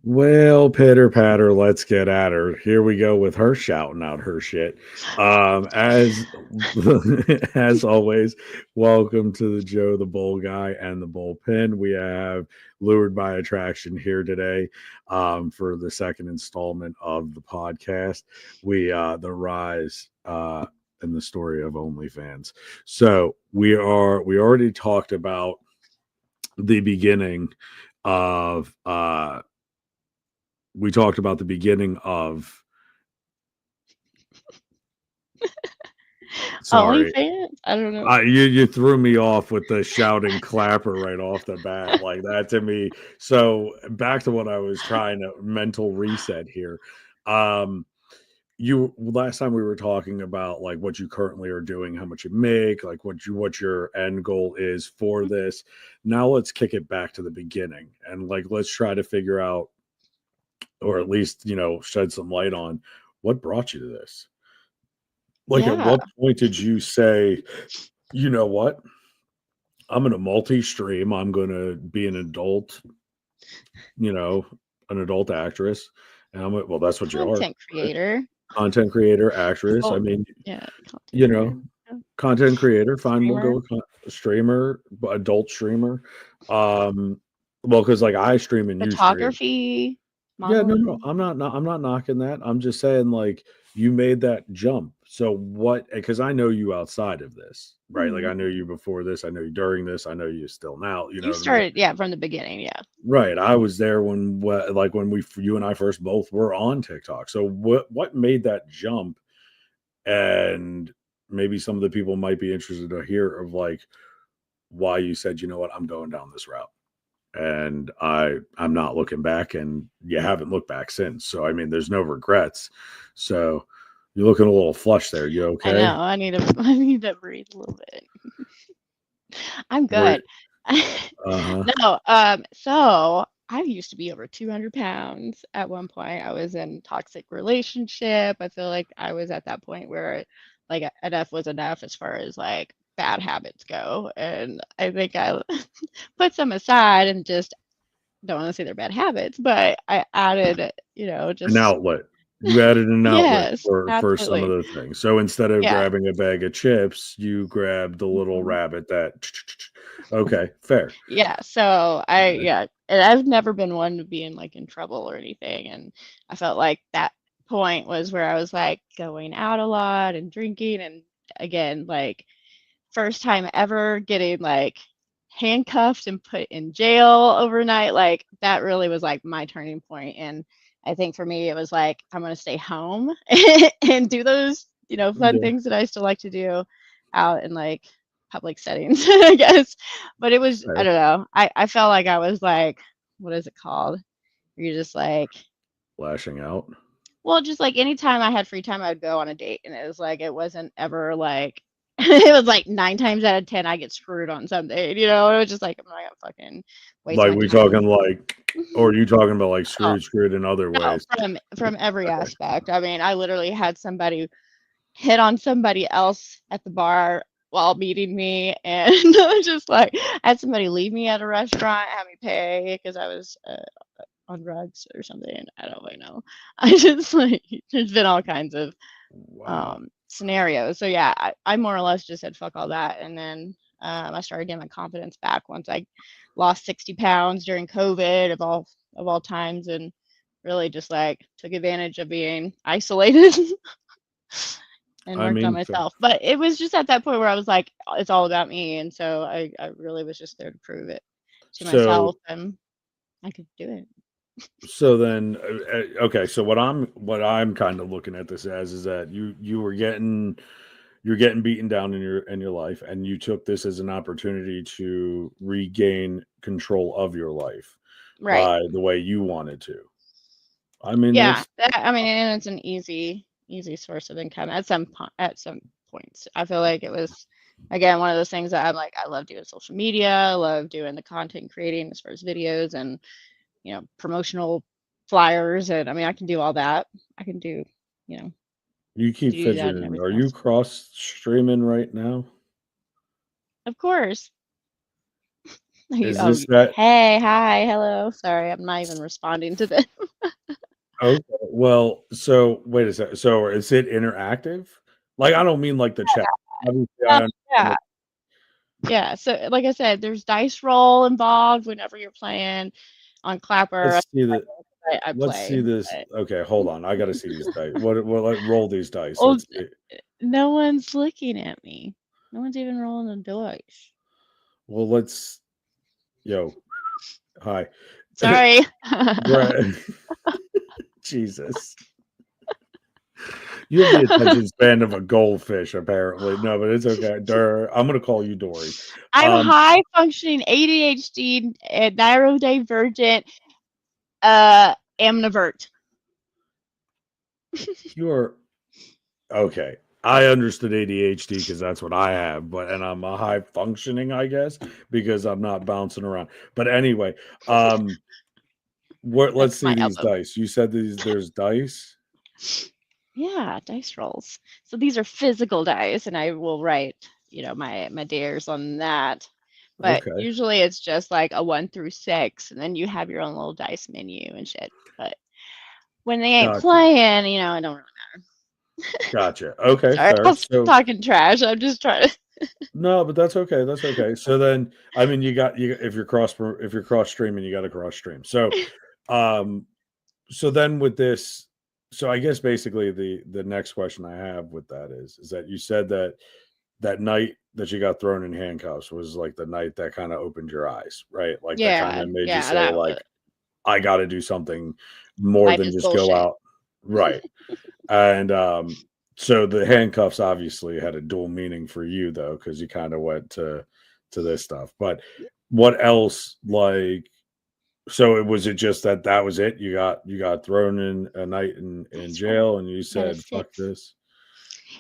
Well, pitter patter, let's get at her. Here we go with her shouting out her shit. As as always, welcome to the Joe the Bull Guy and the Bullpen. We have Lured by Attraction here today for the second installment of the podcast. The rise and the story of OnlyFans. So we already talked about the beginning of we talked about the beginning of sorry OnlyFans? I don't know. you threw me off with the shouting clapper right off the bat like that to me. So back to what I was trying to mental reset here. You last time we were talking about like what you currently are doing, how much you make, like what your end goal is for this. Now let's kick it back to the beginning and like let's try to figure out, or at least shed some light on what brought you to this. Like at Yeah. what point did you say, you know what, I'm gonna multi-stream, I'm gonna be an adult, an adult actress, and well, that's what you are, Content creator. content creator, actress. I mean, Yeah. content creator, fine, we'll Streamer. go with streamer, adult streamer. Well, because like I stream and you stream. Photography. Yeah, no, Modeling. I'm not knocking that. I'm just saying like you made that jump. So what, because I know you outside of this, right? Like I know you before this, I know you during this, I know you still now, You started, yeah, from the beginning, yeah. Right. I was there when you and I first both were on TikTok. So what made that jump? And maybe some of the people might be interested to hear of like why you said, you know what, I'm going down this route. And I'm not looking back, and you haven't looked back since. So I mean, there's no regrets. So you're looking a little flushed there. You okay? I know. I need to breathe a little bit. I'm good. No. So I used to be over 200 pounds at one point. I was in a toxic relationship. I feel like I was at that point where like enough was enough as far as like bad habits go. And I think I put some aside and just don't want to say they're bad habits, but I added, just an outlet. You added an outlet yes, for some of absolutely. those things. So instead of Yeah. grabbing a bag of chips, you grabbed the little rabbit that. Okay, fair. Yeah. So and I've never been one to be in trouble or anything, and I felt like that point was where I was like going out a lot and drinking, and again, like first time ever getting like handcuffed and put in jail overnight. Like that really was like my turning point. And I think for me, it was like, I'm going to stay home and do those, fun things that I still like to do out in like public settings, I guess. But it was, I don't know. I felt like I was like, what is it called? You're just like lashing out. Well, just like anytime I had free time, I would go on a date. And it was like, it wasn't ever like, it was like 9 times out of 10, I get screwed on something. It was just like, I'm not gonna fucking waste like my we time. talking like, or are you talking about like screwed in other ways? From every aspect. I mean, I literally had somebody hit on somebody else at the bar while meeting me, and just like I had somebody leave me at a restaurant, have me pay because I was on drugs or something. I don't really know. I just like there's been all kinds of scenarios. So yeah, I more or less just said fuck all that, and then I started getting my confidence back once I lost 60 pounds during COVID of all times, and really just like took advantage of being isolated and worked on myself. But it was just at that point where I was like, it's all about me, and so I really was just there to prove it to myself, and I could do it. So then, okay. So what I'm kind of looking at this as is that you're getting beaten down in your life, and you took this as an opportunity to regain control of your life, right, by the way you wanted to. I mean, yeah. And it's an easy source of income at some points. I feel like it was again, one of those things that I'm like, I love doing social media, I love doing the content creating as far as videos and, promotional flyers. And I mean, I can do all that. I can you know, You keep do that and fidgeting. Are everything you else. cross streaming right now? Of course. Is Oh, this that? hey, hi, hello. Sorry, I'm not even responding to this. Okay. Well, so wait a second. So is it interactive? Like, I don't mean like the chat. Obviously, I Yeah, understand yeah, what. yeah. So, like I said, there's dice roll involved whenever you're playing on Clapper. Let's see the. I Let's see play, this. but Okay, hold on. I got to see these dice. What? Like, roll these dice. well, Let's see. no one's looking at me. No one's even rolling the dice. Well, let's. Yo, hi, Sorry. Brett. Jesus, you have the attention span of a goldfish, apparently. No, but it's okay. I'm gonna call you Dory. I'm Um, high functioning ADHD and neurodivergent amnivert. you're okay. I understood ADHD because that's what I have, and I'm a high functioning, I guess, because I'm not bouncing around. But anyway, um, let's That's see my these elbow. dice. You said there's dice. Yeah, dice rolls. So these are physical dice, and I will write, my dares on that. But Okay, usually it's just like a 1 through 6, and then you have your own little dice menu and shit. But when they ain't gotcha, playing, I don't really. gotcha. Okay, Sorry, fair. I'll stop So talking trash. I'm just trying to. no, but that's okay. That's okay. So then, I mean, you if you're cross streaming, you got to cross stream. Um, so then with this, so I guess basically the next question I have with that is that you said that that night that you got thrown in handcuffs was like the night that kind of opened your eyes, right? Like that kind Yeah, of made you yeah, say that was. like, I got to do something more Life than is just go bullshit. out, right? And so the handcuffs obviously had a dual meaning for you though, because you kind of went to this stuff. But what else like? So it just that was it? You got thrown in a night in Dice roll. jail, and you Got a said, "Fuck 6. this,"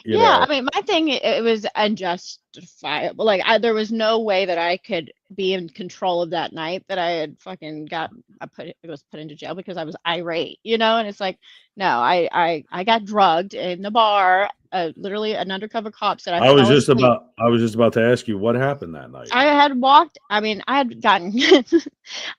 you Yeah, I know. mean, my thing, it was unjustifiable. Like, there was no way that I could be in control of that night that I had fucking I was put into jail because I was irate, and it's like, no, I got drugged in the bar. Literally, an undercover cop said I fell asleep. I was just about to ask you what happened that night. I had walked. I mean, I had gotten,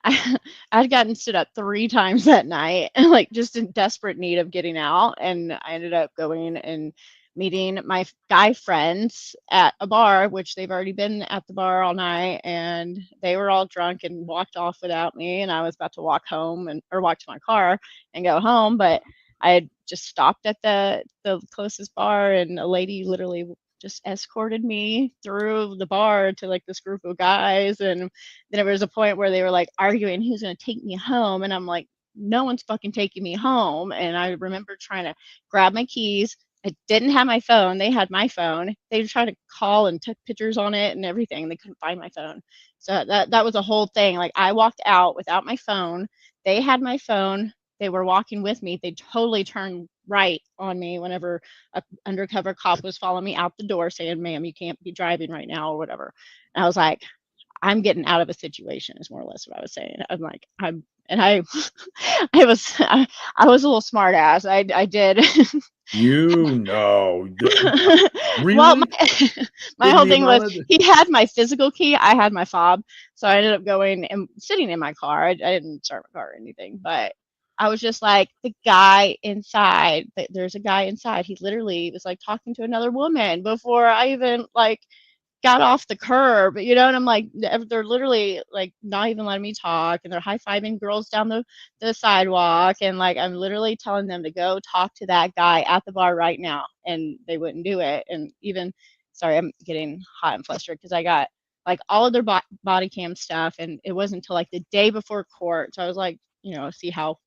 I, I had gotten stood up 3 times that night, like just in desperate need of getting out. And I ended up going and meeting my guy friends at a bar, which they've already been at the bar all night, and they were all drunk and walked off without me. And I was about to walk home or walk to my car and go home, but I had just stopped at the closest bar, and a lady literally just escorted me through the bar to like this group of guys. And then there was a point where they were like arguing who's going to take me home, and I'm like, no one's fucking taking me home. And I remember trying to grab my keys. I didn't have my phone. They had my phone. They tried to call and took pictures on it and everything. They couldn't find my phone. So that was a whole thing. Like, I walked out without my phone. They had my phone. They were walking with me. They totally turned right on me whenever a undercover cop was following me out the door saying, "Ma'am, you can't be driving right now," or whatever. And I was like, I'm getting out of a situation is more or less what I was saying. I'm like, and I, I was a little smart ass. I did. You know, Well, really? my In whole the thing was amount of he had my physical key, I had my fob, so I ended up going and sitting in my car. I didn't start my car or anything, but I was just like, the guy inside. There's a guy inside. He literally was like talking to another woman before I even like got off the curb, and I'm like, they're literally like not even letting me talk, and they're high-fiving girls down the sidewalk, and like I'm literally telling them to go talk to that guy at the bar right now, and they wouldn't do it. And even, sorry, I'm getting hot and flustered because I got like all of their body cam stuff, and it wasn't until like the day before court, so I was like, see how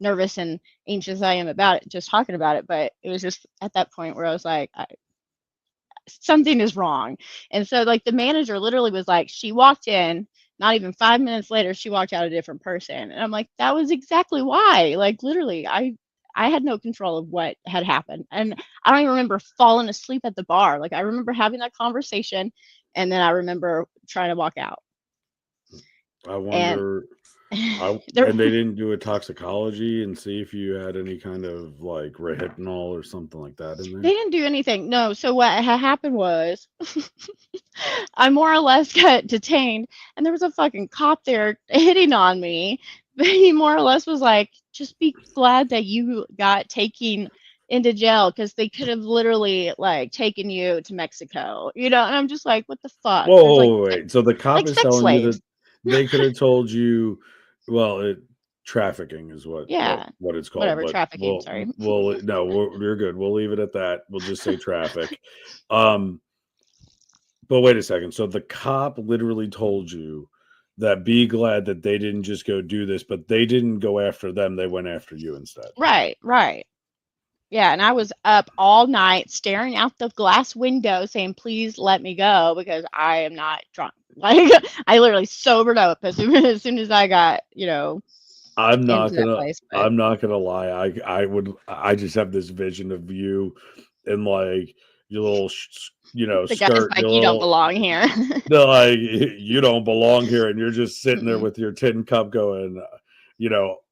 nervous and anxious I am about it, just talking about it. But it was just at that point where I was like, something is wrong. And so like the manager literally was like, she walked in, not even 5 minutes later, she walked out a different person. And I'm like, that was exactly why. Like literally, I had no control of what had happened. And I don't even remember falling asleep at the bar. Like I remember having that conversation and then I remember trying to walk out. I And wonder. I there and they didn't do a toxicology and see if you had any kind of like rehypnol or something like that in they there. didn't do anything. No, so what had happened was I more or less got detained and there was a fucking cop there hitting on me. But he more or less was like, just be glad that you got taken into jail because they could have literally like taken you to Mexico, you know? And I'm just like, what the fuck? There's Whoa, wait. So the cop like is sex telling you that slaves. they could have told you, well, trafficking is Yeah. what it's called, Whatever, but trafficking, sorry. no, you're good. We'll leave it at that. We'll just say traffic. Um, but wait a second. So the cop literally told you that be glad that they didn't just go do this, but they didn't go after them. They went after you instead. Right, right. Yeah, and I was up all night staring out the glass window saying, "Please let me go because I am not drunk." Like I literally sobered up as soon as I got, I'm not into that gonna place. But I'm not gonna lie. I just have this vision of you in like your little the guy's skirt, your like, "You don't little belong here." they're like you don't belong here, and you're just sitting there Mm-mm. with your tin cup going,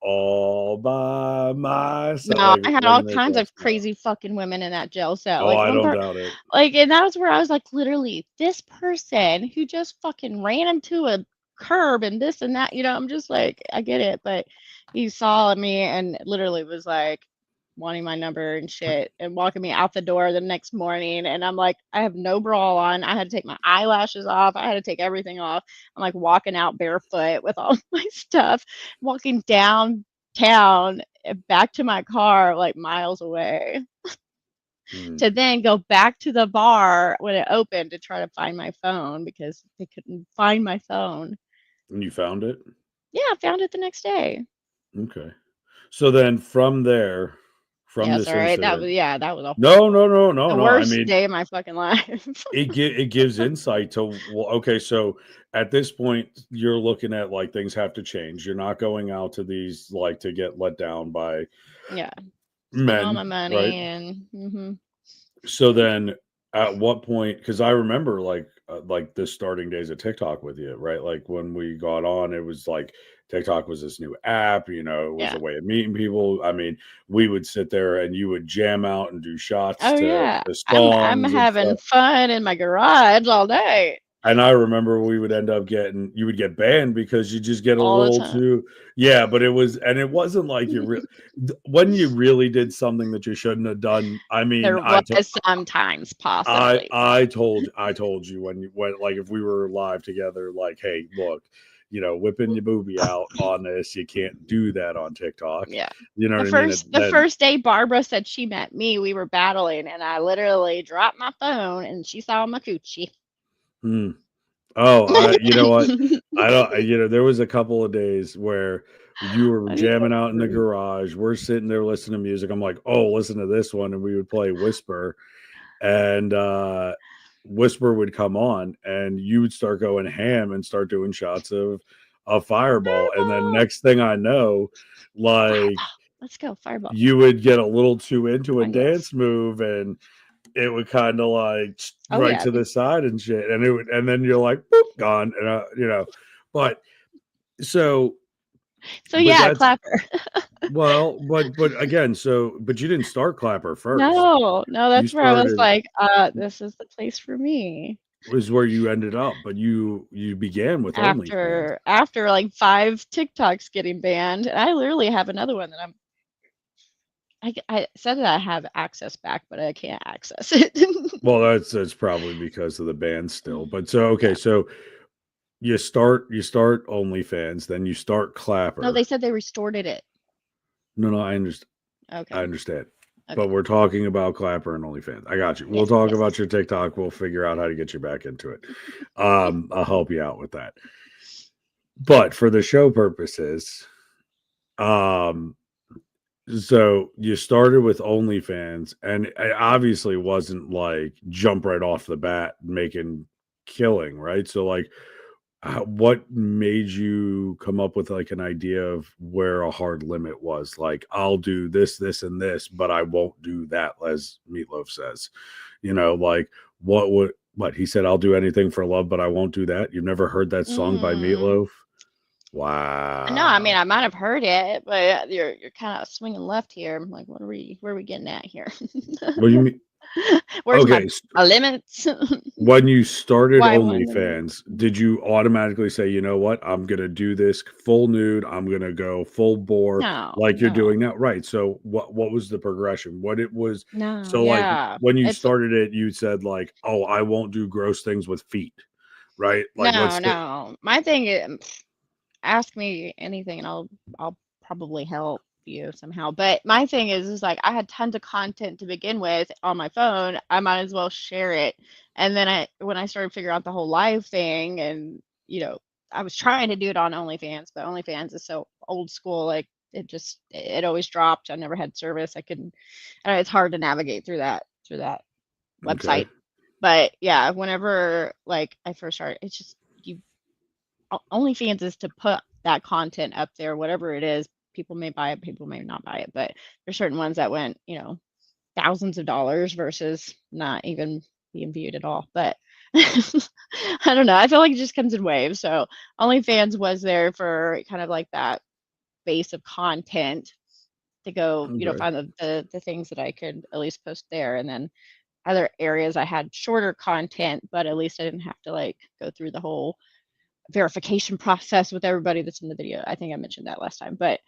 all by myself, No, like I had all laying kinds across of the ground. crazy fucking women in that jail cell. Oh, Like I one don't part, doubt it. and that was where I was like, literally, this person who just fucking ran into a curb and this and that, I'm just like, I get it, but he saw me and literally was like wanting my number and shit and walking me out the door the next morning. And I'm like, I have no bra on. I had to take my eyelashes off. I had to take everything off. I'm like walking out barefoot with all my stuff, walking downtown back to my car like miles away Hmm. to then go back to the bar when it opened to try to find my phone because they couldn't find my phone. And you found it? Yeah, I found it the next day. Okay. So then from there, from Yeah, this sorry. That incident, was yeah, that was a no, horrible, no, no, no, the no. I worst mean, day of my fucking life. it gives insight to, well, okay, so at this point you're looking at like things have to change. You're not going out to these like to get let down by Yeah, spent all my men, right? money and So then at what point, because I remember like the starting days of TikTok with you, right? Like when we got on, it was like TikTok was this new app, it was a yeah. way of meeting people. I mean, we would sit there and you would jam out and do shots Oh to yeah. I'm songs and having stuff. fun in my garage all day, And I remember we would end up getting you would get banned because you just get a all the little time. too, yeah, but it wasn't like when you really did something that you shouldn't have done. I mean, There was sometimes possibly. I told you when like if we were live together, like, hey, look, whipping your booby out on this, you can't do that on TikTok. Yeah. You know The what I mean? first And the then first day Barbara said she met me, we were battling, and I literally dropped my phone, and she saw my coochie. hmm. Oh, you know what? I don't, there was a couple of days where you were I think jamming that's out in the rude. garage. We're sitting there listening to music. I'm like, oh, listen to this one. And we would play Whisper, and Whisper would come on, and you would start going ham and start doing shots of a fireball. And then Fireball! next thing I know, like Fireball! Let's go, fireball. you would get a little too into a Yes. dance move, and it would kind of like Oh, right yeah. to the side and shit, and and then you're like, boop, gone, and but so, So, but yeah, that's clapper. well, but again, but you didn't start Clapper first. No, no, You that's where I was started like, this is the place for me. was where you ended up, but you began with OnlyFans. After, like, 5 TikToks getting banned, and I literally have another one that I said that I have access back, but I can't access it. Well, that's probably because of the band still. But so okay, Yeah. so you start OnlyFans, then you start No, they Clapper. said they restored it. No, no, I understand. I Okay. understand. Okay. But we're talking about Clapper and OnlyFans. I got you. We'll Yes, talk yes. about your TikTok. We'll figure out how to get you back into it. I'll help you out with that. But for the show purposes, um, so you started with OnlyFans, and it obviously wasn't like jump right off the bat making killing, right? So like, what made you come up with like an idea of where a hard limit was? Like, I'll do this, this, and this, but I won't do that, as Meatloaf says. Like what he said, I'll do anything for love, but I won't do that. You've never heard that song by Mm. Meatloaf? No, I mean Wow. I might have heard it, but you're kind of swinging left here. I'm like, where are we getting at here? What do you mean? Where's Okay, my limits? when you started Why my limits? OnlyFans, did you automatically say, you know what, I'm gonna do this full nude, I'm gonna go full bore No, like you're no, doing now? Right. So what was the progression? What it was no. so like Yeah, when you it's started it, you said like, oh, I won't do gross things with feet, right? Like no, let's say no. My thing is, ask me anything and I'll probably help you somehow. But my thing is like I had tons of content to begin with on my phone. I might as well share it. And then when I started figuring out the whole live thing and I was trying to do it on OnlyFans, but OnlyFans is so old school, like it always dropped. I never had service. It's hard to navigate through that okay. website. But yeah, whenever like I first started, it's just you OnlyFans is to put that content up there, whatever it is. People may buy it, people may not buy it, but there's certain ones that went, thousands of dollars versus not even being viewed at all. But I don't know. I feel like it just comes in waves. So OnlyFans was there for kind of like that base of content to go, Okay. find the things that I could at least post there. And then other areas I had shorter content, but at least I didn't have to like go through the whole verification process with everybody that's in the video. I think I mentioned that last time, but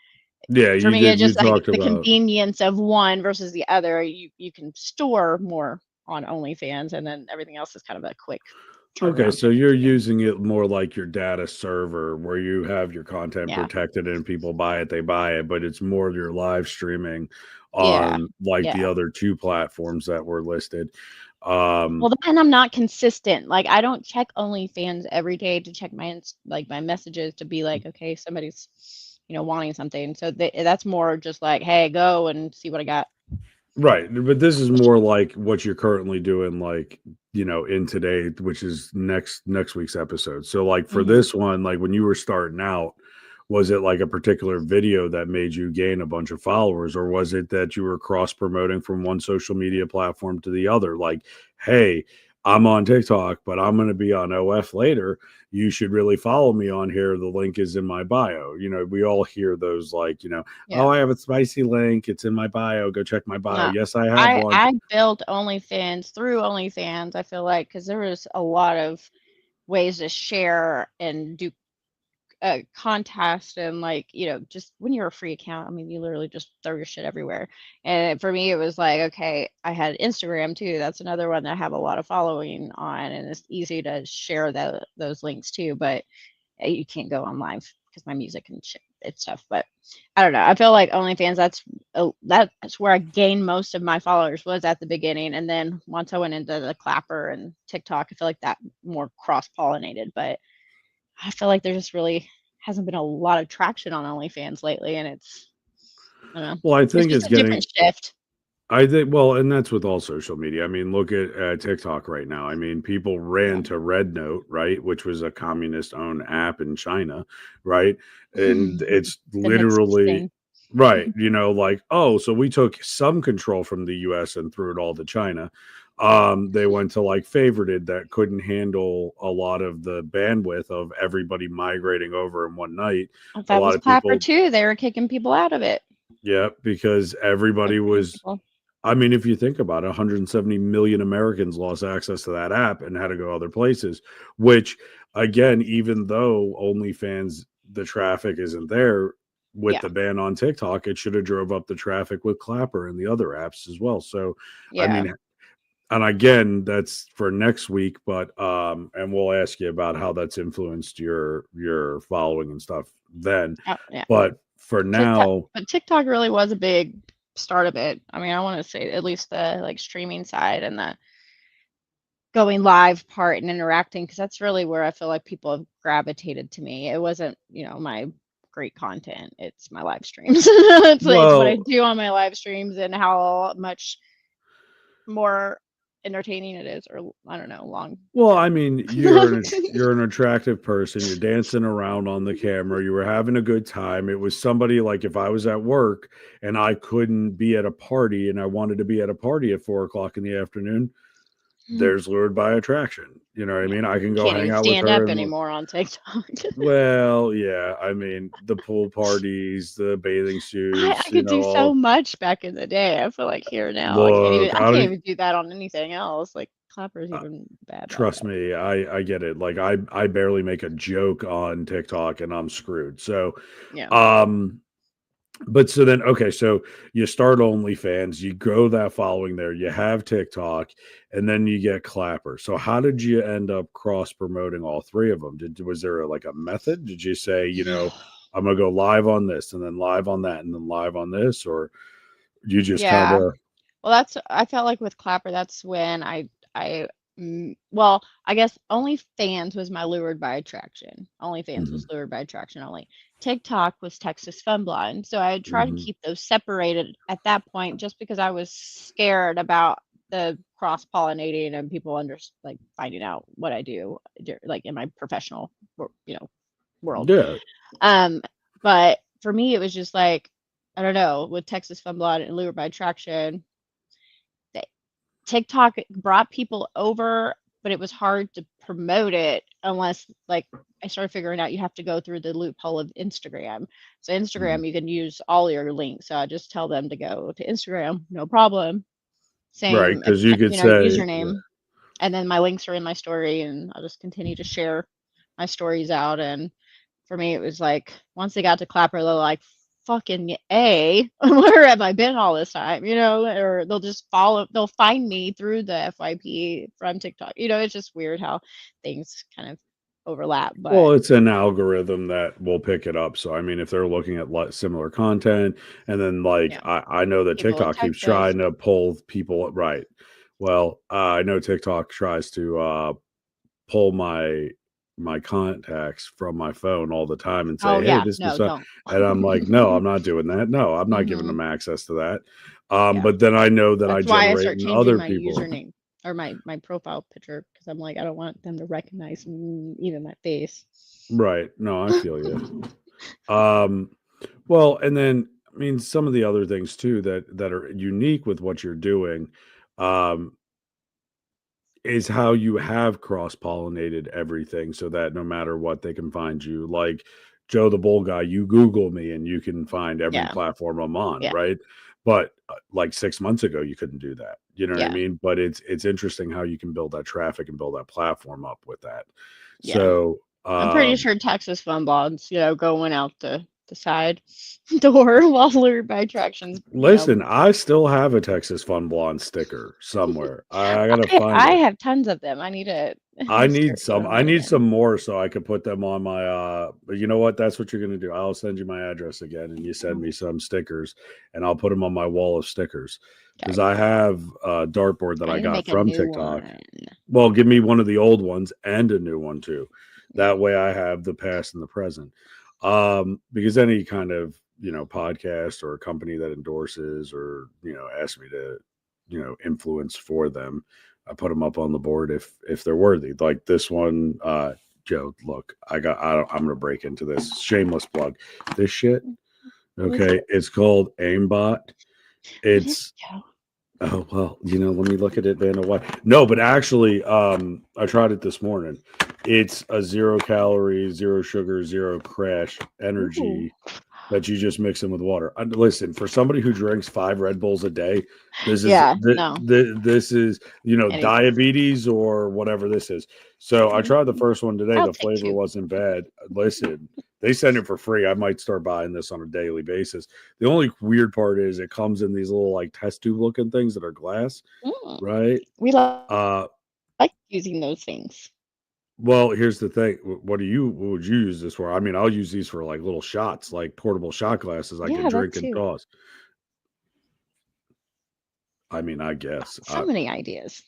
Yeah, for you me, did. it's You just like talked the about. convenience of one versus the other. You can store more on OnlyFans, and then everything else is kind of a quick Okay, turnaround so type of you're thing. using it more like your data server where you have your content Yeah, protected and people buy it, they buy it, but it's more your live streaming yeah, on like the yeah. other two platforms that were listed. Well, Um, then I'm not consistent. Like I don't check OnlyFans every day to check like my messages to be like, okay, somebody's wanting something. So that's more just like, hey, go and see what I got. right, but this is Push more it. like what you're currently doing, like, in today, which is next week's episode. So, like, for Hmm. this one, like, when you were starting out, was it like a particular video that made you gain a bunch of followers, or was it that you were cross promoting from one social media platform to the other? Like, hey, I'm on TikTok, but I'm going to be on OF later. You should really follow me on here. The link is in my bio. We all hear those, like, oh, Yeah. I have a spicy link. It's in my bio. Go check my bio. No, Yes, I have I one. I built OnlyFans through OnlyFans. I feel like because there was a lot of ways to share and do contest and like just when you're a free account. I mean, you literally just throw your shit everywhere. And for me, it was like okay, I had Instagram too. That's another one that I have a lot of following on, and it's easy to share those links too. But you can't go on live because my music and shit and stuff. But I don't know. I feel like OnlyFans. That's where I gained most of my followers was at the beginning, and then once I went into the Clapper and TikTok, I feel like that more cross pollinated. But I feel like there just really hasn't been a lot of traction on OnlyFans lately, and I don't know. Well, I It's think just it's a different getting. shift. I think, well, and that's with all social media. I mean, look at TikTok right now. I mean, people Yeah. ran to Red Note, right, which was a communist-owned app in China, right? And it's The next literally thing. right, like, oh, so we took some control from the US and threw it all to China. They went to like favorited that couldn't handle a lot of the bandwidth of everybody migrating over in one night. A That lot was of Clapper people, too. They were kicking people out of it. yeah, because Like everybody new was. people. I mean, if you think about it, 170 million Americans lost access to that app and had to go other places, which again, even though OnlyFans, the traffic isn't there with Yeah. the ban on TikTok, it should have drove up the traffic with Clapper and the other apps as well. So, I Yeah. mean, and again, that's for next week, but and we'll ask you about how that's influenced your following and stuff then. Oh, yeah. But for TikTok, now, but TikTok really was a big start of it. I mean, I want to say at least the like streaming side and the going live part and interacting because that's really where I feel like people have gravitated to me. It wasn't, my great content. It's my live streams. It's what I well, do on my live streams and how much more. entertaining it is, or I don't know, long. Well, Yeah. I mean, you're an attractive person. You're dancing around on the camera. You were having a good time. It was somebody like if I was at work and I couldn't be at a party and I wanted to be at a party at 4 o'clock in the afternoon, there's lured by attraction. You know what I Yeah, mean? I can you go can't hang even out with stand her up and anymore on TikTok. well, yeah. I mean, the pool parties, the bathing I suits, could do so much back in the day. I feel like here now, look, I can't even do that on anything else. Like Clapper's uh, even bad about trust that. me, I get it. Like I barely make a joke on TikTok and I'm screwed. So, Yeah. um, but so then, okay, so you start OnlyFans, you grow that following there, you have TikTok, and then you get Clapper. So how did you end up cross promoting all three of them? Was there like a method? Did you say, I'm gonna go live on this, and then live on that, and then live on this, or you just kind Yeah. of? Well, that's I felt like with Clapper, that's when well, I guess OnlyFans was my lured by attraction. OnlyFans Hmm. was lured by attraction only. TikTok was Texas Fun Blind. So I tried to Hmm. keep those separated at that point just because I was scared about the cross-pollinating and people like finding out what I do like in my professional world. Yeah, Um, but for me, it was just like, I don't know, with Texas Fun Blind and lured by attraction, they TikTok brought people over, but it was hard to promote it unless like I started figuring out you have to go through the loophole of Instagram. So mhm, Instagram, you can use all your links. So I just tell them to go to Instagram, no problem. right. Same, Because you could say, yeah, username. And then my links are in my story and I'll just continue to share my stories out. And for me, it was like once they got to Clapper, they're like, fucking A, where have I been all this time? Or they'll just they'll find me through the FYP from TikTok. It's just weird how things kind of overlap. well, But it's an algorithm that will pick it up. So, I mean, if they're looking at similar content, and then like yeah, I know that people in TikTok keeps Texas. trying to pull people right. Well, I know TikTok tries to pull my contacts from my phone all the time and say, Oh, "Hey, yeah, this is," no, don't. and I'm like, "No, I'm not doing that. No, I'm not giving Hmm. them access to that." Yeah, But then I know that I that's why I generate start in changing other my people. username or my profile picture because I'm like, I don't want them to recognize even my face. Right. No, I feel you. Um, well, and then I mean some of the other things too that are unique with what you're doing. Um, is how you have cross-pollinated everything so that no matter what, they can find you. Like Joe the Bull Guy, you Google me and you can find every Yeah, platform I'm on, yeah, right? But like 6 months ago, you couldn't do that. You know what I yeah, mean? But it's interesting how you can build that traffic and build that platform up with that. yeah. So I'm pretty sure Texas Fun Bonds, going out the side door while lured by attractions. listen, I still have a Texas Fun Blonde sticker somewhere. I gotta find I it. have tons of them. I need to start doing I that need again. some more so I could put them on my but you know what? That's what you're gonna do. I'll send you my address again and you send Oh, me some stickers and I'll put them on my wall of stickers. Because okay. I have a dartboard that I I need to got make a from new TikTok. one. Well, give me one of the old ones and a new one too. Yeah. That way I have the past and the present. Because any kind of, podcast or a company that endorses or, asks me to, influence for them, I put them up on the board if they're worthy. Like this one, Joe, look, I'm gonna break into this. Shameless plug. This shit, What is okay, it? it's called aimbot. What is It's it, Joe? Oh, well, let me look at it, Vanna White. No, but actually, I tried it this morning. It's a 0 calorie, zero sugar, zero crash Ooh. energy that you just mix in with water. Listen, for somebody who drinks 5 Red Bulls a day, Yeah, no. this is Anything. diabetes or whatever this is. So I tried the Mhm. first one today. I'll The take flavor two. wasn't bad. Listen, they send it for free. I might start buying this on a daily basis. The only weird part is it comes in these little like test tube looking things that are glass, Mm. right? We Uh, like using those things. well, here's the thing. What would you use this for? I mean, I'll use these for like little shots, like portable shot glasses I can Yeah, that drink and too. toss. I mean, I guess So many ideas.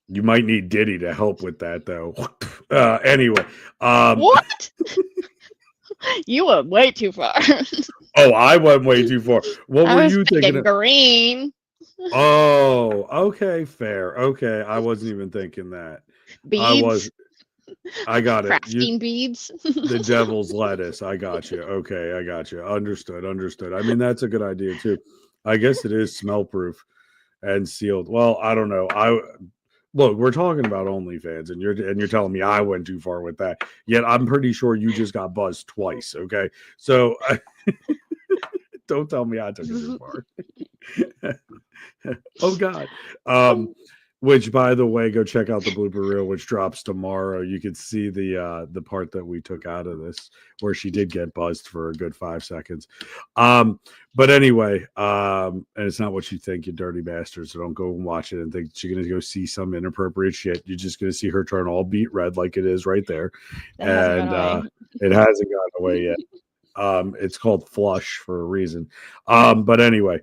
you might need Diddy to help with that, though. Anyway, What? You went way too far. oh, I went way too far. What were I was you thinking thinking of? green. Oh, okay, fair. Okay, I wasn't even thinking that. I was. Beads, I got it. You, crafting beads. the devil's lettuce. I got you. Okay, I got you. Understood. Understood. I mean, that's a good idea too. I guess it is smell proof and sealed. Well, I don't know. I look. We're talking about OnlyFans, and you're telling me I went too far with that. Yet I'm pretty sure you just got buzzed twice. Okay, so don't tell me I took it too far. Oh God. Um, which by the way, go check out the blooper reel, which drops tomorrow. You can see the part that we took out of this where she did get buzzed for a good 5 seconds. But anyway, and it's not what you think, you dirty bastards. So don't go and watch it and think you're gonna go see some inappropriate shit. You're just gonna see her turn all beet red like it is right there. That hasn't gone And away. it hasn't gotten away yet. It's called flush for a reason. But anyway,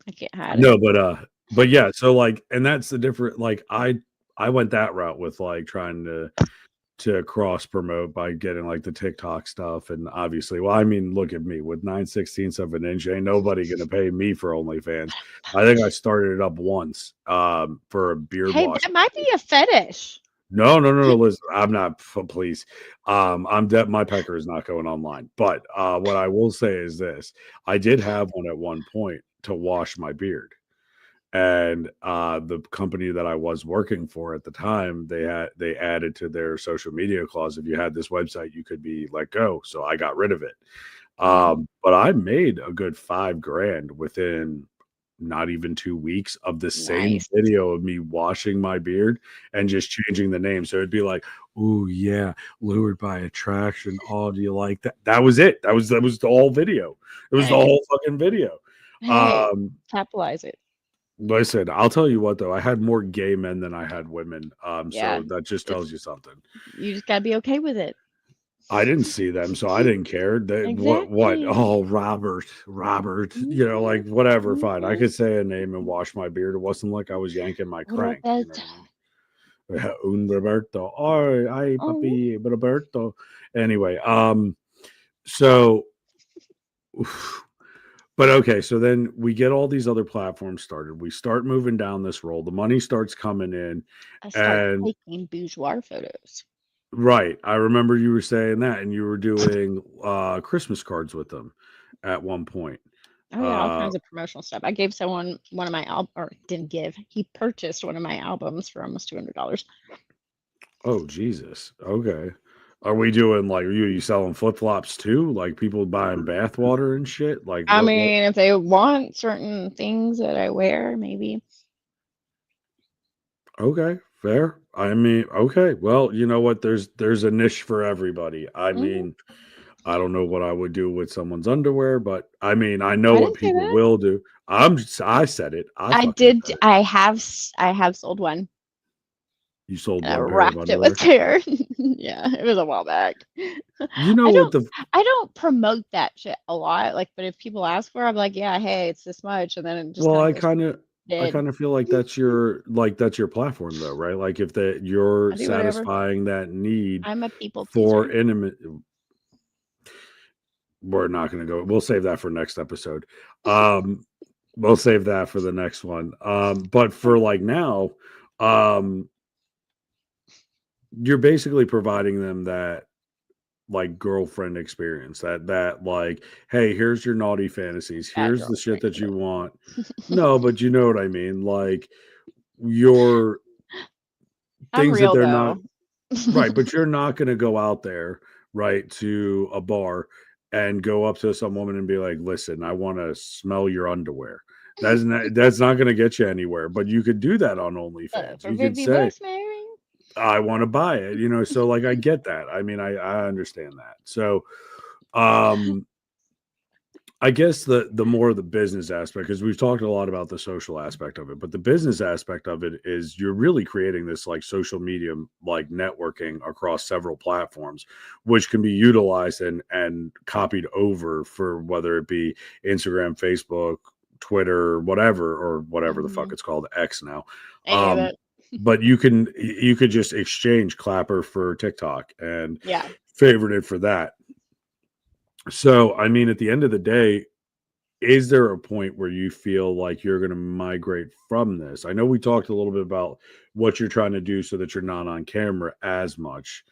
I can't hide no, it. but yeah, so like, and that's the different. Like, I went that route with like trying to cross promote by getting like the TikTok stuff, and obviously, well, I mean, look at me with 9/16 of an inch. Ain't nobody gonna pay me for OnlyFans. I think I started it up once, for a beard Hey, wash. that might be a fetish. No, no, no, no. Listen, I'm not. Please, I'm dead. My pecker is not going online. But what I will say is this: I did have one at one point to wash my beard, and the company that I was working for at the time, they added to their social media clause, if you had this website, you could be let go. So I got rid of it. Mm, But I made a good 5 grand within not even 2 weeks of the same nice. video of me washing my beard and just changing the name. So it'd be like, "Oh yeah, lured by attraction. Oh, do you like that?" That was it. That was the whole video. It was the Hey, whole fucking video. hey, Um, capitalize it. Listen, I'll tell you what though, I had more gay men than I had women. Yeah, So that just it's tells you something. you just gotta be okay with it. I didn't see them, so I didn't care. They, what? Exactly. Oh, Robert. Mhm, Like whatever. Fine, I mhm. could say a name and wash my beard. It wasn't like I was yanking my crank. You know Roberta. what I mean? Un Roberto. Oh, ay, Oh, papi, Roberto. Anyway, so, but okay, so then we get all these other platforms started. We start moving down this road. The money starts coming in, I start and taking bourgeois photos. right. I remember you were saying that, and you were doing Christmas cards with them at one point. Oh yeah, all Uh kinds of promotional stuff. I gave someone one of my or didn't give. He purchased one of my albums for almost $200. oh Jesus. Okay. Are we doing like, are you selling flip flops too? Like people buying bath water and shit? Like I what mean, if they want certain things that I wear, maybe. okay, fair. I mean, okay. Well, you know what? There's a niche for everybody. I Mhm. mean, I don't know what I would do with someone's underwear, but I mean, I know I what didn't say people that. will do. I said it. I I fucking did. said it. I have sold one, You sold and I one pair of wrapped it with underwear. care. Yeah, it was a while back. You know I what don't. the I don't promote that shit a lot. Like, but if people ask for, it, I'm like, yeah, hey, it's this much, and then it just well, kind of goes I dead. kind of feel like that's your platform though, right? Like if that you're I do whatever. satisfying that need I'm a people for pleaser. intimate, we're not going to go. We'll save that for next episode. Um, we'll save that for the next one. But for like now, um, you're basically providing them that like girlfriend experience, that like, hey, here's your naughty fantasies, Bad here's the shit girlfriend. that you want. No, but you know what I mean, like your I'm things that real they're not though. right, but you're not going to go out there, right, to a bar and go up to some woman and be like, listen, I want to smell your underwear. That's not going to get you anywhere, but you could do that on OnlyFans. For You could baby say, bus, Mary. I want to buy it, so like I get that. I mean, I understand that. So um I guess the more the business aspect, because we've talked a lot about the social aspect of it, but the business aspect of it is you're really creating this like social media like networking across several platforms, which can be utilized and copied over for whether it be Instagram, Facebook, Twitter, whatever, or whatever the fuck Hmm. it's called, X now. Any of Um, it. but you could just exchange Clapper for TikTok and Yeah. favorite it for that. So I mean, at the end of the day, is there a point where you feel like you're going to migrate from this? I know we talked a little bit about what you're trying to do so that you're not on camera as much,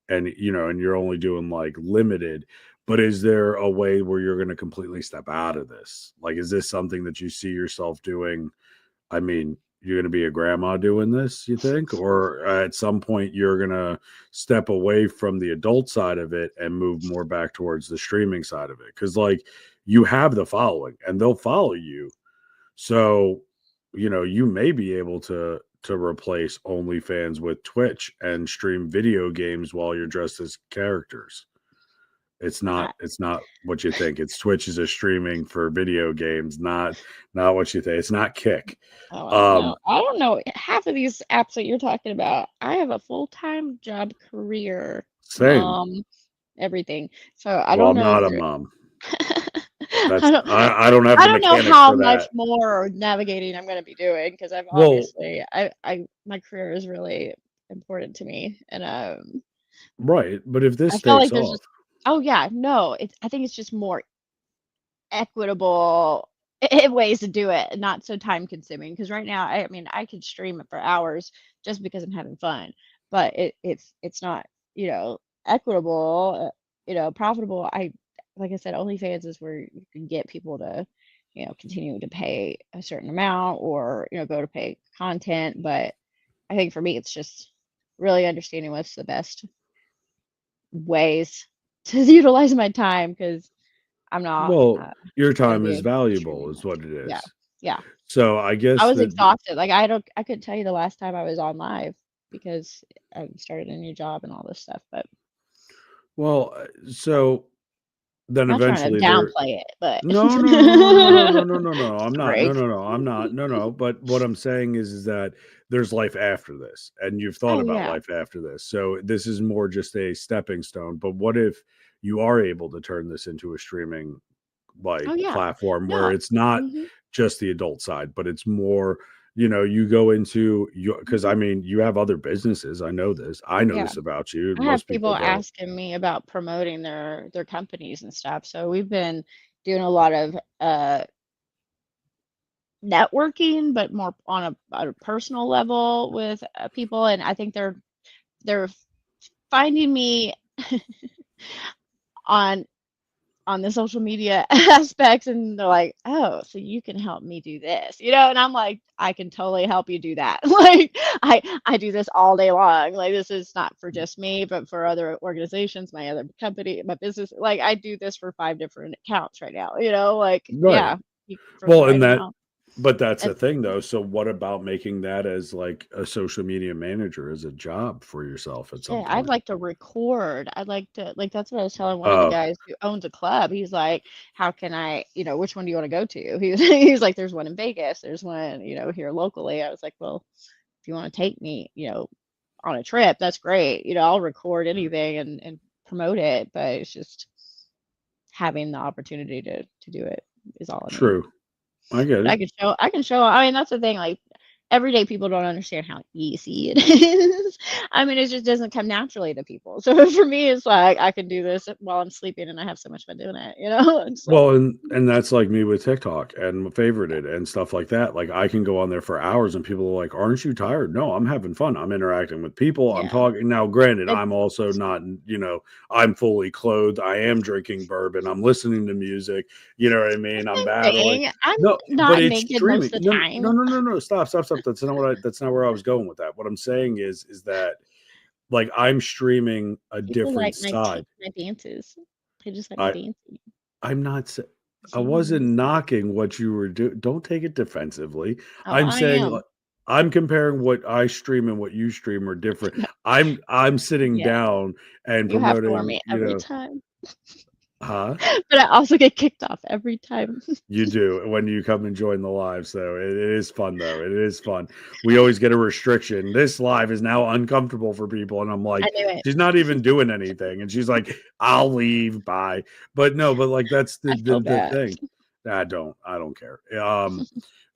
and and you're only doing like limited, but is there a way where you're going to completely step out of this? Like, is this something that you see yourself doing? I mean, you're going to be a grandma doing this, you think? Or at some point, you're going to step away from the adult side of it and move more back towards the streaming side of it? Because, like, you have the following and they'll follow you. So, you may be able to replace OnlyFans with Twitch and stream video games while you're dressed as characters. I, It's not what you think. It's Twitch is a streaming for video games, not what you think. It's not Kick. oh, I don't know. Um, I don't know. Half of these apps that you're talking about, I have a full-time job, career, Same. mom, everything. So I Well, don't I'm know if not a they're. mom. I don't. I don't have I the don't know mechanics how for much that. more navigating I'm going to be doing because I've Well, obviously my career is really important to me, and right, but if I this feel takes like there's off, just. Oh yeah, no, I think it's just more equitable ways to do it and not so time consuming because right now I mean I could stream it for hours just because I'm having fun, but it's not, equitable, profitable. I like I said, OnlyFans is where you can get people to, continue to pay a certain amount or, go to pay content, but I think for me it's just really understanding what's the best ways to utilize my time because I'm not well, your gonna time be is a valuable streaming is much. what it Yeah, is. yeah. So I I guess was that exhausted, like, I couldn't tell you the last time I was on live because I started a new job and all this stuff, but well, so then not trying to eventually there downplay it, but no, no, no, no, no, no, no, no, no, no. I'm not. No, sorry. no, no. I'm not. No, no. But what I'm saying is that there's life after this, and you've thought Oh, about yeah. life after this. So this is more just a stepping stone. But what if you are able to turn this into a streaming like Oh, yeah. platform where No. it's not Mhm, just the adult side, but it's more, you go into your because I mhm. mean, you have other businesses. I know this. I know Yeah. this about you. I have Most people people don't. asking me about promoting their companies and stuff, so we've been doing a lot of, networking, but more on a personal level with, people, and I think they're finding me on on the social media aspects, and they're like, "Oh, so you can help me do this," and I'm like, "I can totally help you do that." Like, I do this all day long. Like, this is not for just me, but for other organizations, my other company, my business. Like, I do this for 5 different accounts right now, like, Right. yeah, for the Well, and right that amount. but that's the And thing though. So what about making that as like a social media manager as a job for yourself at some shit, I'd point? like to record. I'd like to like, that's what I was telling one of the Oh, guys who owns a club. He's like, "How can I, which one do you wanna go to?" He was like, "There's one in Vegas, there's one, here locally." I was like, "Well, if you wanna take me, on a trip, that's great. I'll record anything and promote it, but it's just having the opportunity to do it is all I need." true. I get But it. I can show I mean, that's the thing, like, everyday people don't understand how easy it is. I mean, it just doesn't come naturally to people. So for me, it's like, I can do this while I'm sleeping, and I have so much fun doing it, It's like Well, and that's like me with TikTok and favorited and stuff like that. Like I can go on there for hours and people are like, "Aren't you tired?" No, I'm having fun. I'm interacting with people. I'm yeah. talking. Now, granted, It's I'm also not, I'm fully clothed. I am drinking bourbon. I'm listening to music. You know what I the mean? I'm same battling. thing. I'm No, but not it's naked most streaming. of the No, no, time. no, no, no. Stop, stop, stop. That's not where I was going with that. What I'm saying is that like I'm streaming a People different like side. my dances. They just like me I dancing. I'm not sa I wasn't knocking what you were doing. Don't take it defensively. Oh, I'm I saying, am. I'm comparing what I stream and what you stream are different. No, I'm sitting yeah, down and you have to warn promoting, me every time, huh? but I also get kicked off every time. You do when you come and join the live, so it is fun though. It is fun. We always get a restriction. This live is now uncomfortable for people, and I'm I like, knew it. she's not even doing anything, and she's like, "I'll leave, bye." But no, but like that's the I feel the bad. thing. I don't care.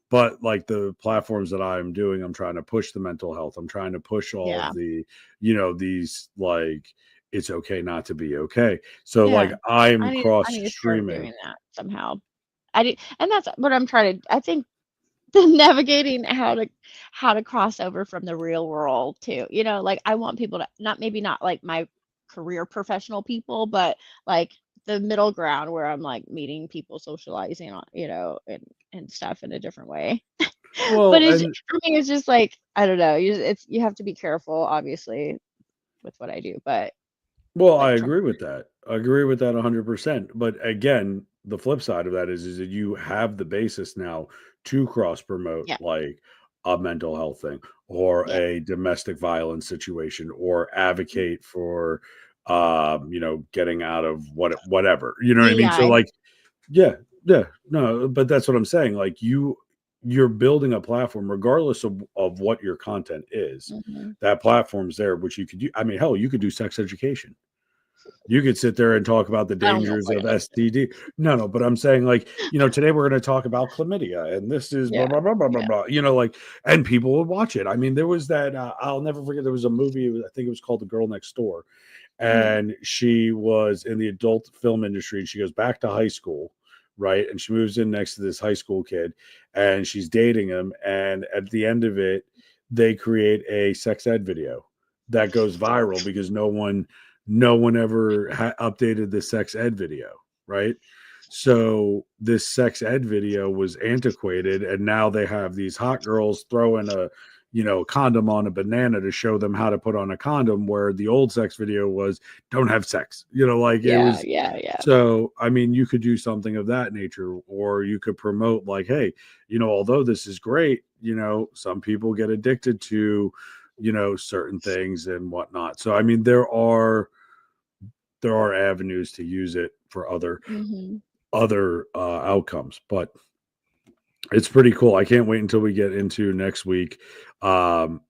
But like the platforms that I'm doing, I'm trying to push the mental health. I'm trying to push all Yeah. of the, these like it's okay not to be okay. So like Yeah. I'm I cross need to start streaming. doing that somehow. I do, and that's what I'm trying to. I think navigating how to cross over from the real world too. Like I want people to not maybe not like my career professional people, but like the middle ground where I'm like meeting people, socializing on, and stuff in a different way. But Well, it's and for me, it's just like I don't know. You have to be careful, obviously, with what I do, but well, I like try, agree with that. I agree with that 100%. But again, the flip side of that is that you have the basis now to cross promote yeah, like a mental health thing or yeah, a domestic violence situation or advocate for getting out of whatever. You know what I mean? So DEI. like yeah, yeah, no, but that's what I'm saying. Like you're building a platform regardless of what your content is. Hmm. That platform's there, which you could do. I mean, hell, you could do sex education. You could sit there and talk about the I don't know if dangers I of got STD. No, but I'm saying like, today we're going to talk about chlamydia and this is blah yeah, blah blah blah blah yeah. blah. Like, and people would watch it. I mean, there was that I'll never forget. There was a movie. I think it was called The Girl Next Door, Hmm. and she was in the adult film industry. And she goes back to high school, right? And she moves in next to this high school kid, and she's dating him. And at the end of it, they create a sex ed video that goes viral because no one ever updated the sex ed video, right? So this sex ed video was antiquated, and now they have these hot girls throwing a condom on a banana to show them how to put on a condom, where the old sex video was don't have sex. Like it Yeah, was. yeah, yeah. So I mean, you could do something of that nature, or you could promote like, hey, although this is great, some people get addicted to certain things and whatnot. So I mean, there are avenues to use it for Hmm. other outcomes, but it's pretty cool. I can't wait until we get into next week. Um,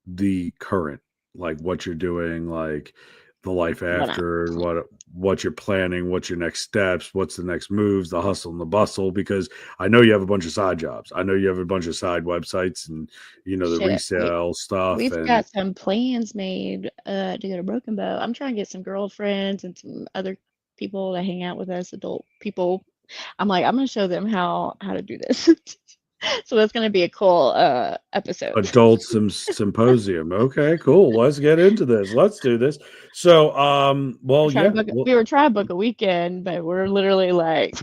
the current, like what you're doing, like the life What I, after, what you're planning, what's your next steps, what's the next moves, the hustle and the bustle. Because I know you have a bunch of side jobs. I know you have a bunch of side websites and the shit. resale stuff We've and got some plans made to go to Broken Bow. I'm trying to get some girlfriends and some other people to hang out with us, adult people. I'm like, I'm gonna show them how to do this. So that's gonna be a cool episode. adult symposium. Okay, cool. Let's get into this. Let's do this. So, well, yeah, well, We were trying to book a weekend, but we're literally like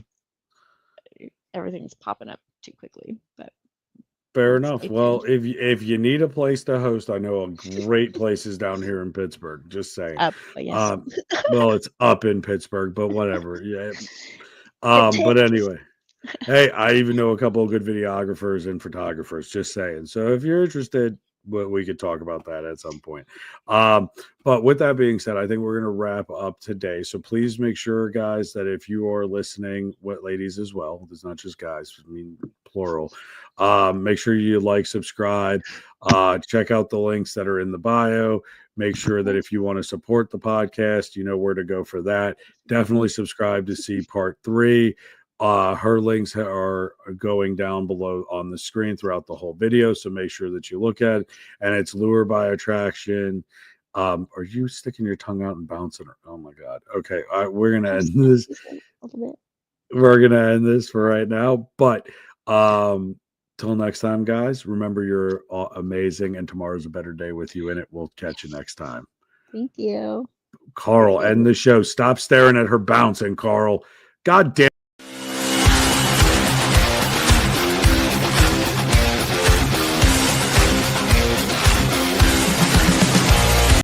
everything's popping up too quickly. But fair we'll enough. stay tuned. Well, if you need a place to host, I know a great places down here in Pittsburgh. Just saying. But yes, Um, well, it's up in Pittsburgh, but whatever. Yeah. it But Texas. anyway, hey, I even know a couple of good videographers and photographers. Just saying. So if you're interested, we could talk about that at some point. Um, but with that being said, I think we're going to wrap up today. So please make sure, guys, that if you are listening, what ladies as well, it's not just guys, I mean plural. Make sure you like, subscribe, check out the links that are in the bio. Make sure that if you want to support the podcast, you know where to go for that. Definitely subscribe to see part 3. Her links are going down below on the screen throughout the whole video, so make sure that you look at it. And it's Lure by Attraction. Are you sticking your tongue out and bouncing? Oh my God. Okay, we're gonna I'm end still this. teasing a little bit. We're gonna end this for right now. But till next time, guys. Remember, you're amazing, and tomorrow's a better day with you in it. We'll catch you next time. Thank you. Carl, Appreciate end it. the show. Stop staring at her bouncing, Carl. God damn.